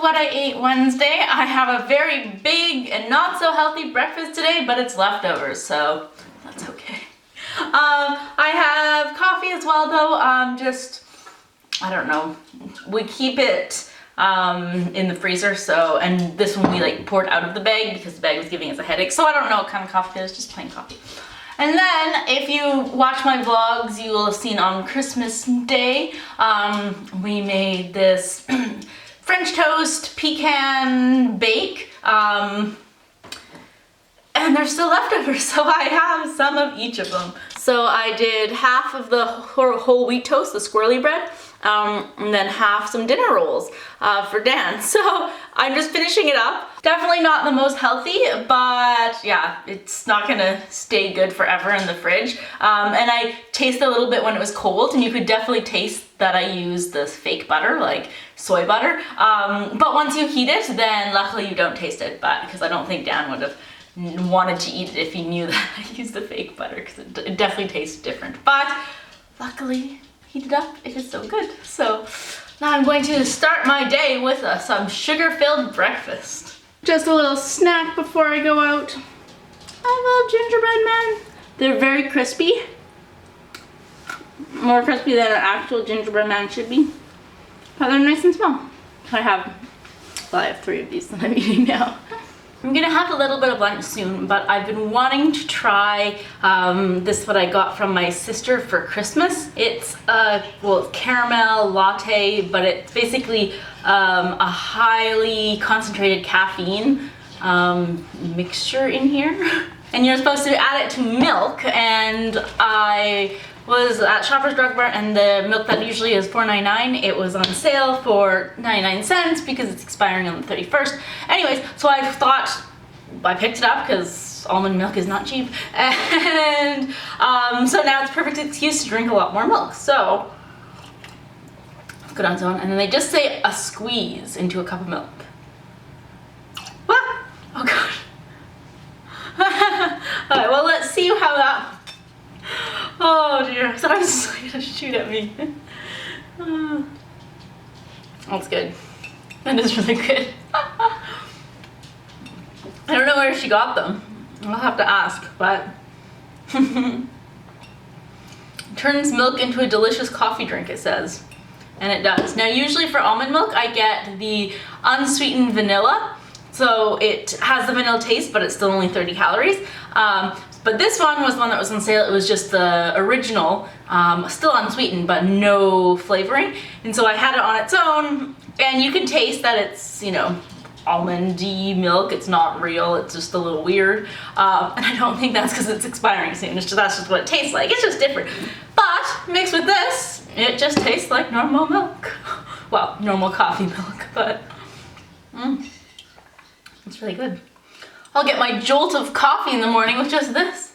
what I ate Wednesday. I have a very big and not so healthy breakfast today, but it's leftovers, so that's okay. I have coffee as well though, I don't know, we keep it in the freezer, so, and this one we like poured out of the bag because the bag was giving us a headache, so I don't know what kind of coffee it is, just plain coffee. And then if you watch my vlogs, you will have seen on Christmas Day, we made this French toast pecan bake, and they're still leftovers, so I have some of each of them. So I did half of the whole wheat toast, the swirly bread, and then half some dinner rolls for Dan. So I'm just finishing it up. Definitely not the most healthy, but yeah, it's not gonna stay good forever in the fridge. And I tasted a little bit when it was cold, and you could definitely taste that I used this fake butter, like soy butter. But once you heat it, then luckily you don't taste it, but because I don't think Dan would have wanted to eat it if he knew that I used the fake butter, because it definitely tastes different. But luckily, heated up, it is so good. So now I'm going to start my day with some sugar-filled breakfast. Just a little snack before I go out. I love gingerbread men. They're very crispy. More crispy than an actual gingerbread man should be. But they're nice and small. I have 3 of these that I'm eating now. I'm gonna have a little bit of lunch soon, but I've been wanting to try this, what I got from my sister for Christmas. It's well, caramel latte, but it's basically a highly concentrated caffeine mixture in here. And you're supposed to add it to milk, and I was at Shoppers Drug Mart, and the milk that usually is $4.99, it was on sale for 99 cents because it's expiring on the 31st. Anyways, so I thought, I picked it up because almond milk is not cheap, and so now it's a perfect excuse to drink a lot more milk. So let's go down to one, and then they just say a squeeze into a cup of milk. What? Oh god. Alright, well, let's see how that. Oh dear, I thought I was gonna shoot at me. That's good. That is really good. I don't know where she got them. I'll have to ask, but turns milk into a delicious coffee drink, it says. And it does. Now usually for almond milk I get the unsweetened vanilla. So it has the vanilla taste, but it's still only 30 calories. But this one was the one that was on sale. It was just the original, still unsweetened, but no flavoring. And so I had it on its own, and you can taste that it's, you know, almondy milk. It's not real, it's just a little weird. And I don't think that's because it's expiring soon. It's just, that's just what it tastes like. It's just different. But mixed with this, it just tastes like normal milk. Well, normal coffee milk, but it's really good. I'll get my jolt of coffee in the morning with just this.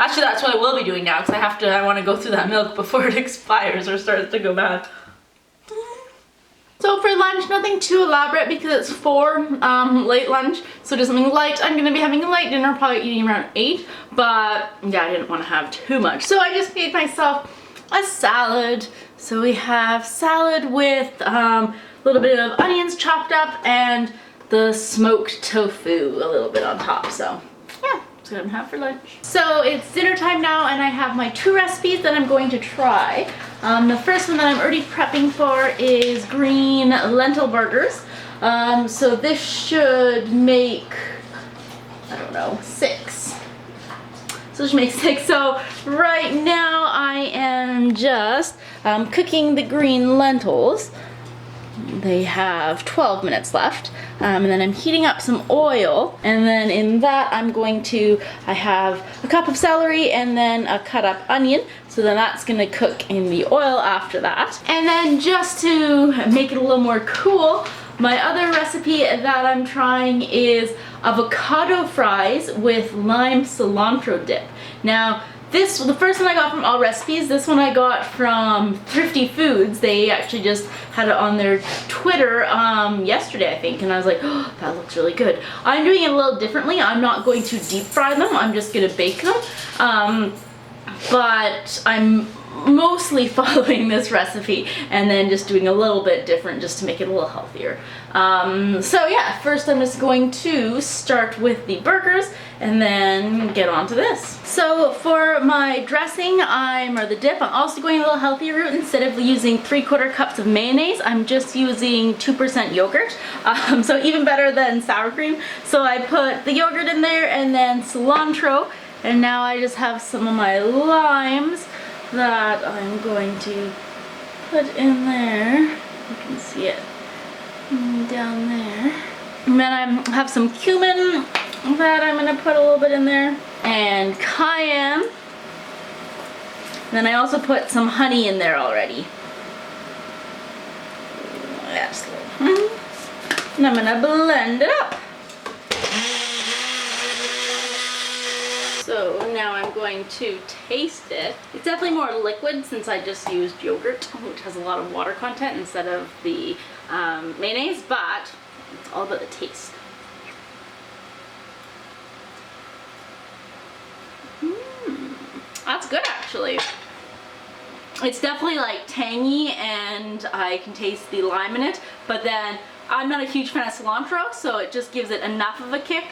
Actually, that's what I will be doing now, because I want to go through that milk before it expires or starts to go bad. So for lunch, nothing too elaborate because it's 4, late lunch, so just something light. I'm gonna be having a light dinner, probably eating around 8, but yeah, I didn't want to have too much. So I just made myself a salad. So we have salad with a little bit of onions chopped up and the smoked tofu a little bit on top. So yeah, that's what I'm gonna have for lunch. So it's dinner time now, and I have my 2 recipes that I'm going to try. The first one that I'm already prepping for is green lentil burgers. So this should make, I don't know, 6. So this should make 6. So right now I am just cooking the green lentils. They have 12 minutes left, and then I'm heating up some oil, and then in that I have a cup of celery and then a cut up onion, so then that's gonna cook in the oil after that. And then just to make it a little more cool, my other recipe that I'm trying is avocado fries with lime cilantro dip. Now this, the first one I got from All Recipes, this one I got from Thrifty Foods. They actually just had it on their Twitter yesterday, I think, and I was like, oh, that looks really good. I'm doing it a little differently. I'm not going to deep fry them, I'm just gonna bake them. But I'm mostly following this recipe and then just doing a little bit different just to make it a little healthier. So yeah, first I'm just going to start with the burgers and then get on to this. So for my dressing, or the dip, I'm also going a little healthier route. Instead of using 3/4 cups of mayonnaise, I'm just using 2% yogurt. So even better than sour cream. So I put the yogurt in there and then cilantro, and now I just have some of my limes that I'm going to put in there. You can see it down there. And then I have some cumin that I'm going to put a little bit in there, and cayenne. And then I also put some honey in there already. That's a little. And I'm going to blend it up. So now I'm going to taste it. It's definitely more liquid since I just used yogurt, which has a lot of water content instead of the mayonnaise, but it's all about the taste. That's good actually. It's definitely like tangy and I can taste the lime in it, but then I'm not a huge fan of cilantro, so it just gives it enough of a kick.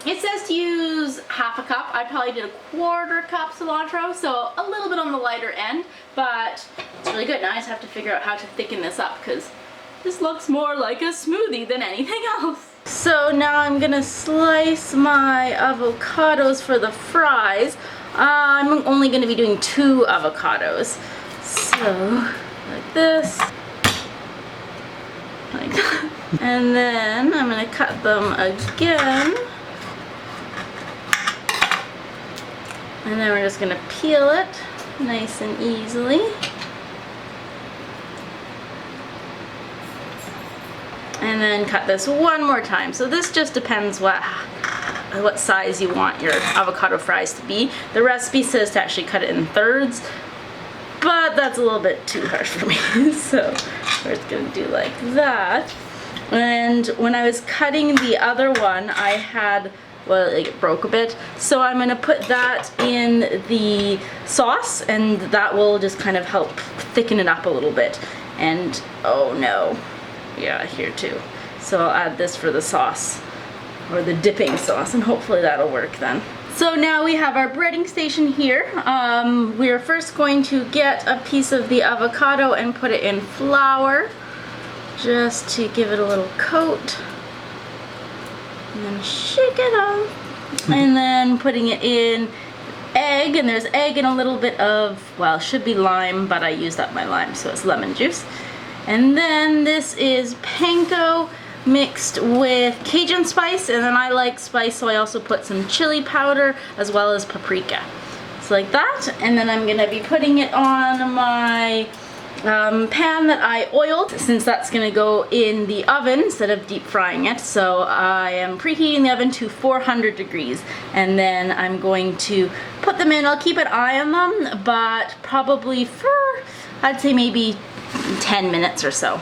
It says to use half a cup. I probably did 1/4 cup cilantro, so a little bit on the lighter end, but it's really good. Now I just have to figure out how to thicken this up because this looks more like a smoothie than anything else. So now I'm gonna slice my avocados for the fries. I'm only gonna be doing 2 avocados. So, like this. Like that. And then I'm going to cut them again. And then we're just going to peel it nice and easily. And then cut this one more time. So this just depends what size you want your avocado fries to be. The recipe says to actually cut it in thirds, but that's a little bit too harsh for me. So we're just gonna do like that. And when I was cutting the other one, I had, well, it broke a bit. So I'm gonna put that in the sauce and that will just kind of help thicken it up a little bit. And oh no, yeah, here too. So I'll add this for the sauce, or the dipping sauce, and hopefully that'll work then. So now we have our breading station here. We're first going to get a piece of the avocado and put it in flour, just to give it a little coat. And then shake it up. And then putting it in egg, and there's egg and a little bit of, well, it should be lime, but I used up my lime, so it's lemon juice. And then this is panko mixed with Cajun spice, and then I like spice, so I also put some chili powder as well as paprika. So like that, and then I'm gonna be putting it on my pan that I oiled, since that's gonna go in the oven instead of deep frying it. So I am preheating the oven to 400 degrees, and then I'm going to put them in. I'll keep an eye on them, but probably for, I'd say maybe 10 minutes or so.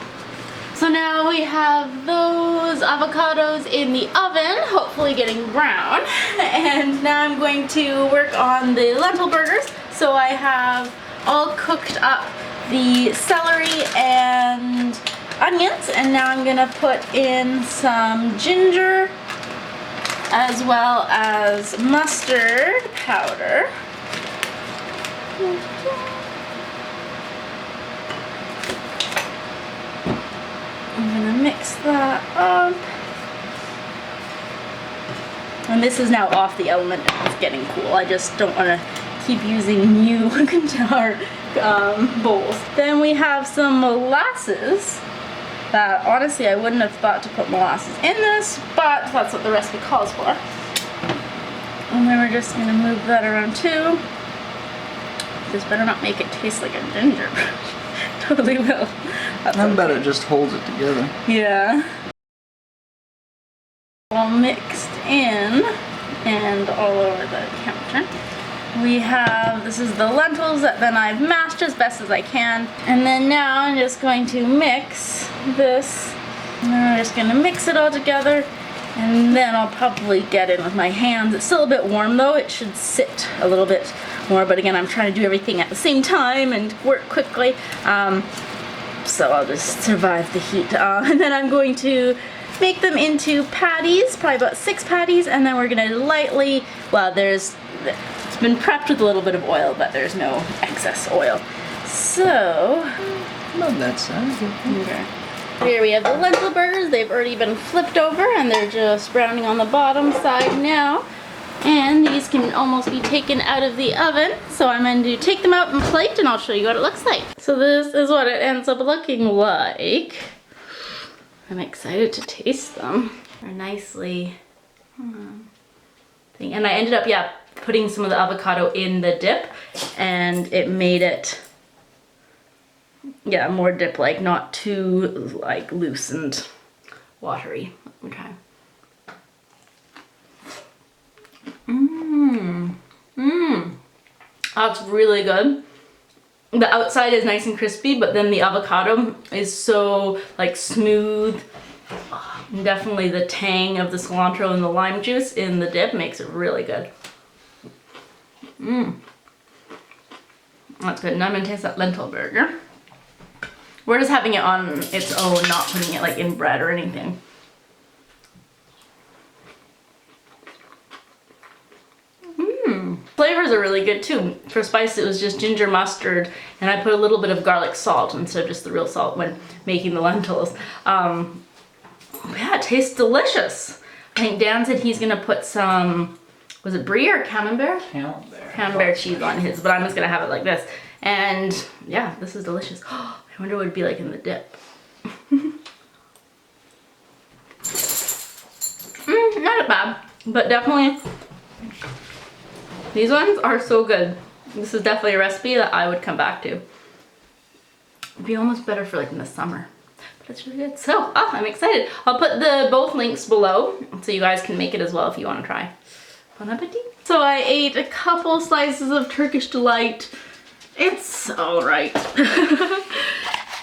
So now we have those avocados in the oven, hopefully getting brown. And now I'm going to work on the lentil burgers. So I have all cooked up the celery and onions, and now I'm gonna put in some ginger as well as mustard powder. I'm gonna mix that up. And this is now off the element and it's getting cool. I just don't want to keep using new guitar bowls. Then we have some molasses that honestly I wouldn't have thought to put molasses in this, but that's what the recipe calls for. And then we're just gonna move that around too. This better not make it taste like a ginger. Totally will. I bet it just holds it together. Yeah. All mixed in and all over the counter. We have, this is the lentils that then I've mashed as best as I can. And then now I'm just going to mix this. And then I'm just going to mix it all together. And then I'll probably get in with my hands. It's still a bit warm though. It should sit a little bit more, but again, I'm trying to do everything at the same time and work quickly. So I'll just survive the heat. And then I'm going to make them into patties, probably about 6 patties, and then we're gonna lightly, well, it's been prepped with a little bit of oil, but there's no excess oil. So, Love that side. okay. Here we have the lentil burgers. They've already been flipped over and they're just browning on the bottom side now. And these can almost be taken out of the oven. So I'm going to take them out and plate and I'll show you what it looks like. So this is what it ends up looking like. I'm excited to taste them. They're nicely thing. And I ended up, yeah, putting some of the avocado in the dip and it made it, yeah, more dip-like, not too like loose and watery. Okay. That's really good. The outside is nice and crispy, but then the avocado is so like smooth. And definitely the tang of the cilantro and the lime juice in the dip makes it really good. That's good. Now I'm gonna taste that lentil burger. We're just having it on its own, not putting it like in bread or anything. Flavors are really good too. For spice, it was just ginger mustard, and I put a little bit of garlic salt instead of just the real salt when making the lentils. Yeah, it tastes delicious. I think Dan said he's gonna put some, was it brie or camembert? Camembert cheese on his, but I'm just gonna have it like this. And yeah, this is delicious. I wonder what it'd be like in the dip. Not bad, but definitely these ones are so good. This is definitely a recipe that I would come back to. It'd be almost better for like in the summer, but it's really good. So, I'm excited. I'll put both links below so you guys can make it as well if you want to try. Bon appetit. So I ate a couple slices of Turkish Delight. It's alright.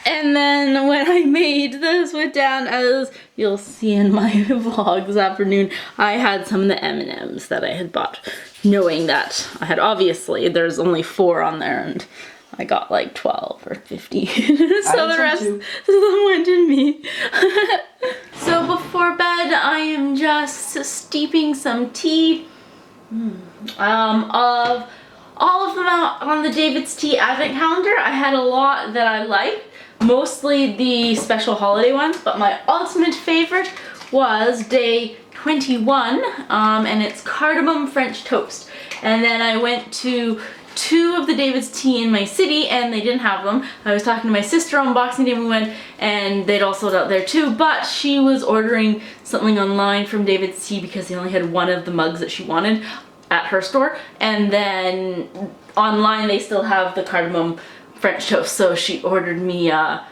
And then when I made this with Dan, as you'll see in my vlog this afternoon, I had some of the M&Ms that I had bought, knowing that I had, obviously, there's only 4 on there, and I got like 12 or 50. So the rest of them went to me. So before bed, I am just steeping some tea of all of them out on the David's Tea Advent calendar. I had a lot that I liked. Mostly the special holiday ones, but my ultimate favorite was day 21, and it's cardamom French toast. And then I went to 2 of the David's Tea in my city and they didn't have them. I was talking to my sister on Boxing Day when we went and they'd all sold out there too, but she was ordering something online from David's Tea because they only had 1 of the mugs that she wanted at her store. And then online they still have the cardamom French toast, so she ordered me I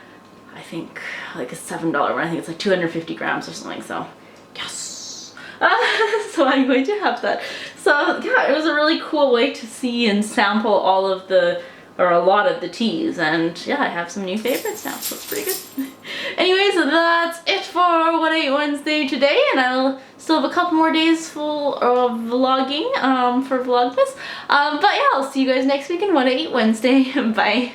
think like a $7 one. I think it's like 250 grams or something, so yes. So I'm going to have that. So yeah, it was a really cool way to see and sample all of the, or a lot of the teas, and yeah, I have some new favorites now, so it's pretty good. Anyways, that's it for What I Ate Wednesday today, and I'll still have a couple more days full of vlogging for Vlogmas. But yeah, I'll see you guys next week in What I Ate Wednesday. Bye.